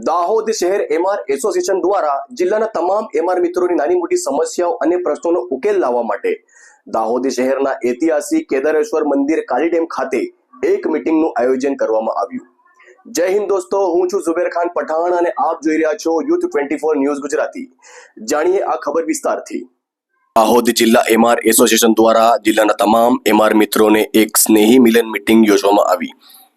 દાહોદ શહેર MR association દ્વારા જિલ્લાના તમામ એમઆર મિત્રોની નાની મોટી સમસ્યાઓ અને પ્રશ્નોનો ઉકેલ લાવવા માટે દાહોદ શહેરના ઐતિહાસિક કેદારેશ્વર મંદિર કાલી ડેમ ખાતે એક મીટિંગનું આયોજન કરવામાં આવ્યું। જય હિન્દ દોસ્તો, હું છું ઝુબેર ખાન પઠાણ અને આપ જોઈ રહ્યા છો યુથ 24 ન્યૂઝ ગુજરાતી। જાણીએ આ ખબર વિસ્તારથી। દાહોદ જિલ્લા એમઆર એસોસિએશન દ્વારા જિલ્લાના તમામ એમઆર મિત્રોને એક સ્નેહી મિલન મીટિંગ યોજવામાં આવી,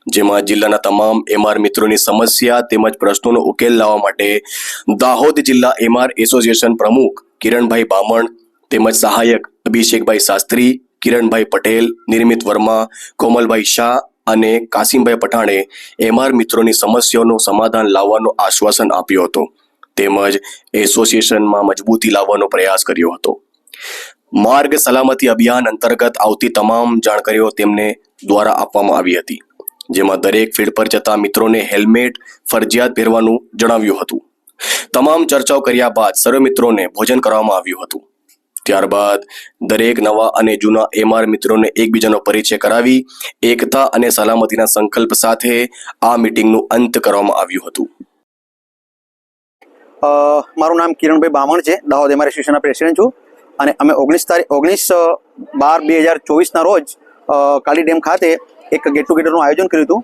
જેમાં જિલ્લાના તમામ એમઆર મિત્રોની સમસ્યા તેમજ પ્રશ્નોનો ઉકેલ લાવવા માટે દાહોદ જિલ્લા એમઆર એસોસિએશન પ્રમુખ કિરણભાઈ બામણ તેમજ સહાયક અભિષેકભાઈ શાસ્ત્રી, કિરણભાઈ પટેલ, નિર્મિત વર્મા, કોમલભાઈ શાહ અને કાસિમભાઈ પઠાણે એમઆર મિત્રોની સમસ્યાઓનું સમાધાન લાવવાનું આશ્વાસન આપ્યું હતું તેમજ એસોસિએશનમાં મજબૂતી લાવવાનો પ્રયાસ કર્યો હતો। માર્ગ સલામતી અભિયાન અંતર્ગત આવતી તમામ જાણકારીઓ તેમને દ્વારા આપવામાં આવી હતી, જેમાં દરેક ફીલ્ડ પર જતા મિત્રોને હેલ્મેટ ફરજિયાત પહેરવાનું જણાવ્યું હતું। તમામ ચર્ચાઓ કર્યા બાદ સર્વ મિત્રોને ભોજન કરવામાં આવ્યું હતું। ત્યારબાદ દરેક નવા અને જૂના એમઆર મિત્રોને એકબીજાનો પરિચય કરાવી એકતા અને સલામતીના સંકલ્પ સાથે આ મીટિંગનું અંત કરવામાં આવ્યું હતું। મારું નામ કિરણભાઈ બામણ છે, દાહોદ એમઆર એસોસિએશનના પ્રેસિડેન્ટ છું અને અમે 19/12/2024ના રોજ કાલી ડેમ ખાતે એક ગેટ ટુગેધરનું આયોજન કર્યું હતું,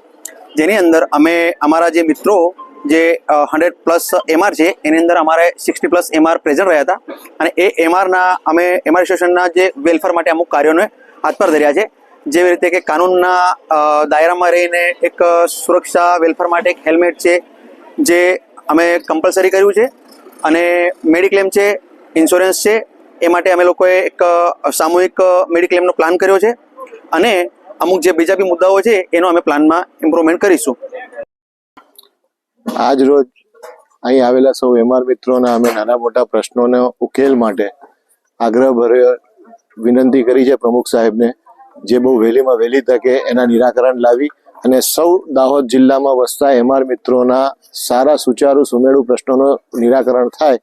જેની અંદર અમે અમારા જે મિત્રો જે 100+ એમઆર છે એની અંદર અમારે 60+ એમઆર પ્રેઝન્ટ રહ્યા હતા અને એ એમઆરના અમે એમઆર એસોસિએશનના જે વેલફેર માટે અમુક કાર્યોને હાથ પર ધર્યા છે, જેવી રીતે કે કાનૂનના દાયરામાં રહીને એક સુરક્ષા વેલફેર માટે એક હેલ્મેટ છે જે અમે કમ્પલસરી કર્યું છે અને મેડિક્લેમ છે, ઇન્સ્યોરન્સ છે, એ માટે અમે લોકોએ એક સામૂહિક મેડિક્લેમનો પ્લાન કર્યો છે અને અમુક જે બીજા બી મુદ્દાઓ છે એનો અમે પ્લાનમાં ઇમ્પ્રુવમેન્ટ કરીશું। આજ રોજ અહીં આવેલા સૌ એમઆર મિત્રોના અમે નાના મોટા પ્રશ્નોનો ઉકેલ માટે આગ્રહભર્યો વિનંતી કરી છે પ્રમુખ સાહેબને, જે બહુ વહેલીમાં વહેલી તકે એના નિરાકરણ લાવી અને સૌ દાહોદ જિલ્લામાં વસતા એમઆર મિત્રોના સારા સુચારુ સુમેળુ પ્રશ્નોનું નિરાકરણ થાય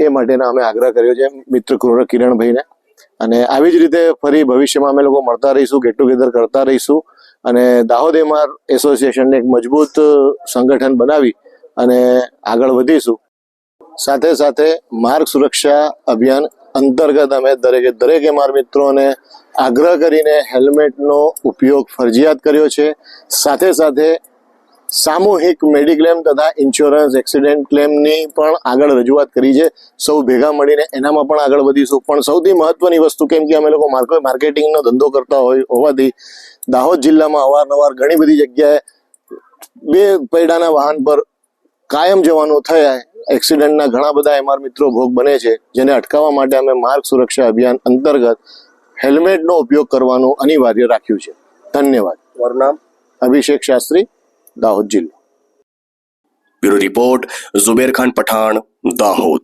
એ માટેના અમે આગ્રહ કર્યો છે મિત્ર કિરણભાઈને। અને આવી જ રીતે ફરી ભવિષ્યમાં અમે લોકો મળતા રહીશું, ગેટ ટુગેધર કરતા રહીશું અને દાહોદ એમઆર એસોસિએશનને એક મજબૂત સંગઠન બનાવી અને આગળ વધીશું। સાથે સાથે માર્ગ સુરક્ષા અભિયાન અંતર્ગત અમે દરેક એમઆર મિત્રોને આગ્રહ કરીને હેલ્મેટનો ઉપયોગ ફરજિયાત કર્યો છે। સાથે સાથે સામૂહિક મેડિક્લેમ તથા ઇન્સ્યોરન્સ એક્સિડન્ટ ક્લેમની પણ આગળ રજૂઆત કરી છે। સૌ ભેગા મળીને એનામાં પણ આગળ વધીશું। પણ સૌથી મહત્વની વસ્તુ, કેમ કે અમે લોકો માર્કેટિંગનો ધંધો કરતા હોવાથી દાહોદ જિલ્લામાં અવારનવાર ઘણી બધી જગ્યાએ બે પૈડાના વાહન પર કાયમ જવાનું થાય એક્સિડન્ટના ઘણા બધા એમઆર મિત્રો ભોગ બને છે, જેને અટકાવવા માટે અમે માર્ગ સુરક્ષા અભિયાન અંતર્ગત હેલ્મેટનો ઉપયોગ કરવાનું અનિવાર્ય રાખ્યું છે। ધન્યવાદ। મારું નામ અભિષેક શાસ્ત્રી, દાહોદ જિલ્લો। Bureau report Zuber Khan Pathan, Dahod.